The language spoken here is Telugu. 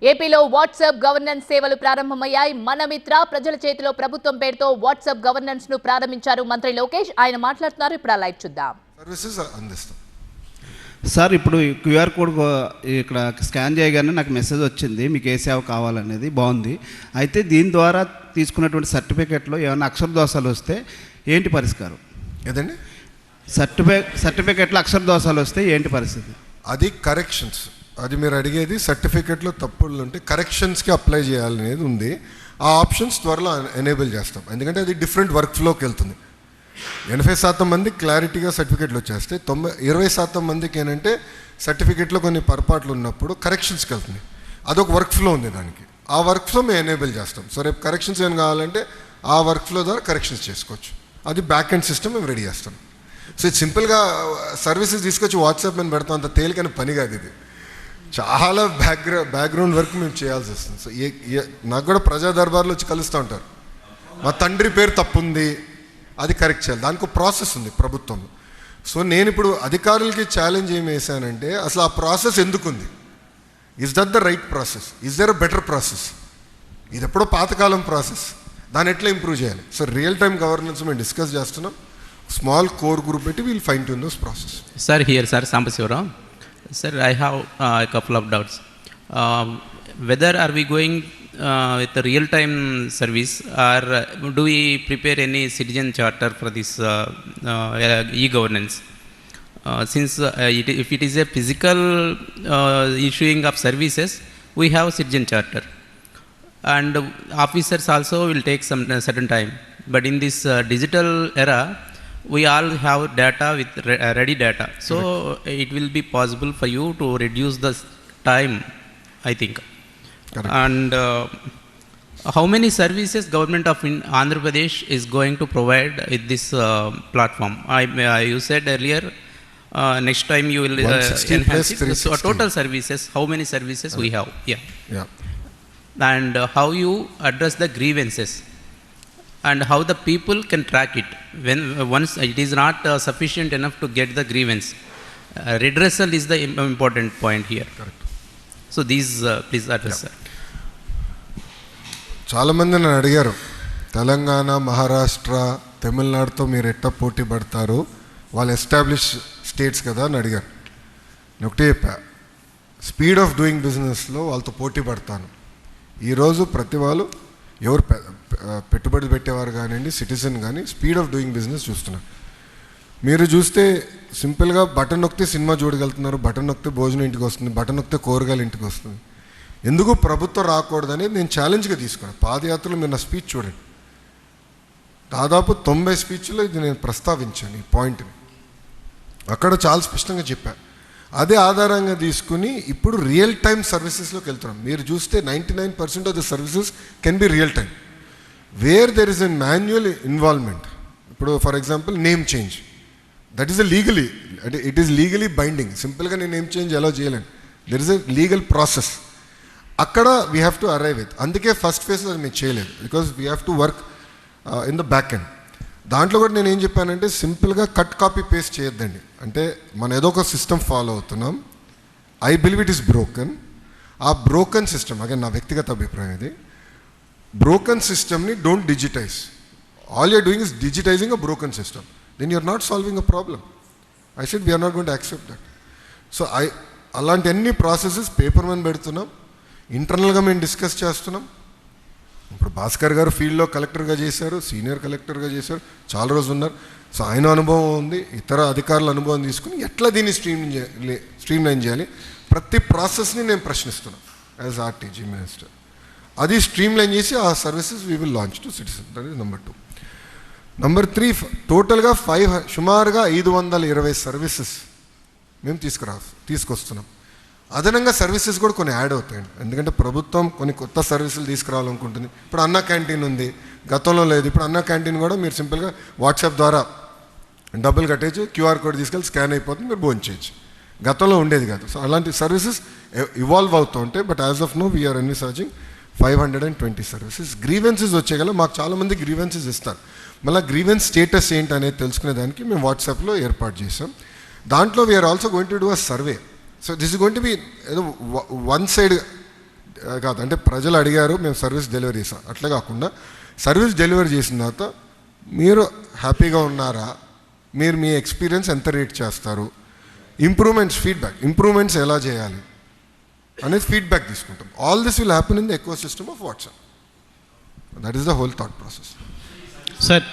ఏపీలో వాట్సాప్ గవర్నెన్స్ సేవలు ప్రారంభమయ్యాయి. మన మిత్ర ప్రజల చేతిలో ప్రభుత్వం పేరుతో వాట్సాప్ గవర్నెన్స్ ను ప్రారంభించారు మంత్రి లోకేష్. ఆయన మాట్లాడుతున్నారు. ఇప్పుడు లైవ్ చూద్దాం. సర్వీసెస్ అందిస్తాం సార్. ఇప్పుడు క్యూఆర్ కోడ్ ఇక్కడ స్కాన్ చేయగానే నాకు మెసేజ్ వచ్చింది, మీకు ఏ సేవ కావాలనేది. బాగుంది. అయితే దీని ద్వారా తీసుకున్నటువంటి సర్టిఫికెట్లో ఏమైనా అక్షర దోషాలు వస్తే ఏంటి పరిష్కారం? ఏదండి? సర్టిఫికెట్లో అక్షర దోషాలు వస్తే ఏంటి పరిస్థితి? అది కరెక్షన్స్. అది మీరు అడిగేది సర్టిఫికెట్లో తప్పులు ఉంటే కరెక్షన్స్కి అప్లై చేయాలనేది ఉంది. ఆ ఆప్షన్స్ త్వరలో ఎనేబుల్ చేస్తాం. ఎందుకంటే అది డిఫరెంట్ వర్క్ ఫ్లోకి వెళ్తుంది. 80% మందికి క్లారిటీగా సర్టిఫికెట్లు వచ్చేస్తే 20% మందికి ఏంటంటే సర్టిఫికెట్లో కొన్ని పొరపాట్లు ఉన్నప్పుడు కరెక్షన్స్కి వెళ్తుంది. అదొక వర్క్ ఫ్లో ఉంది దానికి. ఆ వర్క్ ఫ్లో మేము ఎనేబుల్ చేస్తాం. సో రేపు కరెక్షన్స్ ఏం కావాలంటే ఆ వర్క్ ఫ్లో ద్వారా కరెక్షన్స్ చేసుకోవచ్చు. అది బ్యాక్ ఎండ్ సిస్టమ్ మేము రెడీ చేస్తాం. సో ఇది సింపుల్గా సర్వీసెస్ తీసుకొచ్చి వాట్సాప్ మీద పెడతాం. అంత తేలికైన పని కాదు ఇది. చాలా బ్యాక్గ్రౌండ్ వర్క్ మేము చేయాల్సి వస్తుంది. సో నాకు కూడా ప్రజా దర్బార్లో వచ్చి కలుస్తూ ఉంటారు. మా తండ్రి పేరు తప్పుంది, అది కరెక్ట్ చేయాలి. దానికి ఒక ప్రాసెస్ ఉంది ప్రభుత్వంలో. సో నేను ఇప్పుడు అధికారులకి ఛాలెంజ్ ఏం వేసానంటే, అసలు ఆ ప్రాసెస్ ఎందుకుంది? Is that the right process? Is there a better process? ఇది ఎప్పుడో పాతకాలం ప్రాసెస్, దాన్ని ఎట్లా ఇంప్రూవ్ చేయాలి? సో రియల్ టైమ్ గవర్నెన్స్ మేము డిస్కస్ చేస్తున్నాం. స్మాల్ కోర్ గ్రూప్ పెట్టి we'll fine tune those process. Sir here sir Sambasivarao. Sir, I have a couple of doubts. Whether are we going with the real-time service, or do we prepare any citizen charter for this e-governance? Since if it is a physical issuing of services, we have citizen charter, and officers also will take some certain time. But in this digital era, we all have data with ready data, so it will be possible for you to reduce the time, I think. Correct. And how many services government of Andhra Pradesh is going to provide with this platform? You said earlier next time you will enhance it. So total services, how many services we have? Yeah. And how you address the grievances, and how the people can track it when once it is not sufficient enough to get the grievance. Redressal is the important point here. Correct. So these please address. Yeah. చాలామంది నన్ను అడిగారు, తెలంగాణ, మహారాష్ట్ర, తమిళనాడుతో మీరు ఎట్టా పోటీ పడతారు, వాళ్ళు ఎస్టాబ్లిష్ స్టేట్స్ కదా అని అడిగారు. నేను ఒకటే చెప్పా, స్పీడ్ ఆఫ్ డూయింగ్ బిజినెస్లో వాళ్ళతో పోటీ పడతాను. ఈరోజు ప్రతి వాళ్ళు ఎవరు పెట్టుబడి పెట్టేవారు కానివ్వండి, సిటిజన్ కానీ స్పీడ్ ఆఫ్ డూయింగ్ బిజినెస్ చూస్తున్నారు. మీరు చూస్తే సింపుల్గా బటన్ నొక్కితే సినిమా చూడగలుగుతున్నారు, బటన్ నొక్కితే భోజనం ఇంటికి వస్తుంది, బటన్ నొక్కితే కూరగాయలు ఇంటికి వస్తుంది. ఎందుకు ప్రభుత్వం రాకూడదని నేను ఛాలెంజ్గా తీసుకున్నాను. పాదయాత్రలో మీరు నా స్పీచ్ చూడండి, దాదాపు 90 స్పీచ్లో ఇది నేను ప్రస్తావించాను ఈ పాయింట్ని. అక్కడ చాలా స్పష్టంగా చెప్పాను. అదే ఆధారంగా తీసుకుని ఇప్పుడు రియల్ టైమ్ సర్వీసెస్లోకి వెళ్తున్నాం. మీరు చూస్తే 99% of the services can be real time, where there is a manual involvement. ఇప్పుడు for example name change, that is legally, అంటే ఇట్ ఈస్ లీగలీ బైండింగ్. సింపుల్గా నేను నేమ్ చేంజ్ ఎలా చేయలేను, దెర్ ఇస్ ఎ లీగల్ ప్రాసెస్. అక్కడ we have to arrive with. అందుకే ఫస్ట్ ఫేజ్ అది మేము చేయలేదు, because we have to work in the back end. దాంట్లో కూడా నేను ఏం చెప్పానంటే, సింపుల్గా కట్ కాపీ పేస్ట్ చేయొద్దండి. అంటే మనం ఏదో ఒక సిస్టమ్ ఫాలో అవుతున్నాం, I believe it is broken. ఆ బ్రోకన్ సిస్టమ్, అగే నా వ్యక్తిగత అభిప్రాయం ఇది, బ్రోకన్ సిస్టమ్ని don't digitize. All you're doing is digitizing a broken system, then you're not solving a problem. I said we're not going to accept that. So అలాంటి అన్ని ప్రాసెసెస్ పేపర్ మీద పెడుతున్నాం, ఇంటర్నల్గా మేము డిస్కస్ చేస్తున్నాం. ఇప్పుడు భాస్కర్ గారు ఫీల్డ్లో కలెక్టర్గా చేశారు, సీనియర్ కలెక్టర్గా చేశారు, చాలా రోజులు ఉన్నారు. సో ఆయన అనుభవం ఉంది, ఇతర అధికారుల అనుభవం తీసుకుని ఎట్లా దీన్ని స్ట్రీమ్లైన్ చేయాలి, ప్రతి ప్రాసెస్ని నేను ప్రశ్నిస్తున్నాను యాజ్ ఆర్టీజీ మినిస్టర్. అది స్ట్రీమ్లైన్ చేసి ఆ services we will launch to citizen. That is number 2. Number 3, టోటల్గా సుమారుగా 520 సర్వీసెస్ మేము తీసుకొస్తున్నాం. అదనంగా సర్వీసెస్ కూడా కొన్ని యాడ్ అవుతాయండి, ఎందుకంటే ప్రభుత్వం కొన్ని కొత్త సర్వీసులు తీసుకురావాలనుకుంటుంది. ఇప్పుడు అన్న క్యాంటీన్ ఉంది, గతంలో లేదు. ఇప్పుడు అన్న క్యాంటీన్ కూడా మీరు సింపుల్గా వాట్సాప్ ద్వారా డబ్బులు కట్టేసి క్యూఆర్ కోడ్ తీసుకెళ్ళి స్కాన్ అయిపోతుంది, మీరు భోజనం చేయొచ్చు. గతంలో ఉండేది కాదు. సో అలాంటి సర్వీసెస్ ఇవాల్వ్ అవుతూ ఉంటాయి. But as of now we are envisaging 520 services. Grievances వచ్చేగల మాకు చాలామంది గ్రీవెన్సెస్ ఇస్తారు. మళ్ళీ గ్రీవెన్స్ స్టేటస్ ఏంటి అనేది తెలుసుకునే దానికి మేము వాట్సాప్లో ఏర్పాటు చేసాం. దాంట్లో we're also going to do a survey. So this is going to be ఏదో వన్ సైడ్ కాదు, అంటే ప్రజలు అడిగారు మేము సర్వీస్ డెలివరీ చేసాం అట్లా కాకుండా సర్వీస్ డెలివరీ చేసిన తర్వాత మీరు హ్యాపీగా ఉన్నారా, మీరు మీ ఎక్స్పీరియన్స్ ఎంత రేట్ చేస్తారు, ఇంప్రూవ్మెంట్స్ ఎలా చేయాలి అనేది ఫీడ్బ్యాక్ తీసుకుంటాం. All this will happen in the eco system of WhatsApp. That is the whole thought process. Sir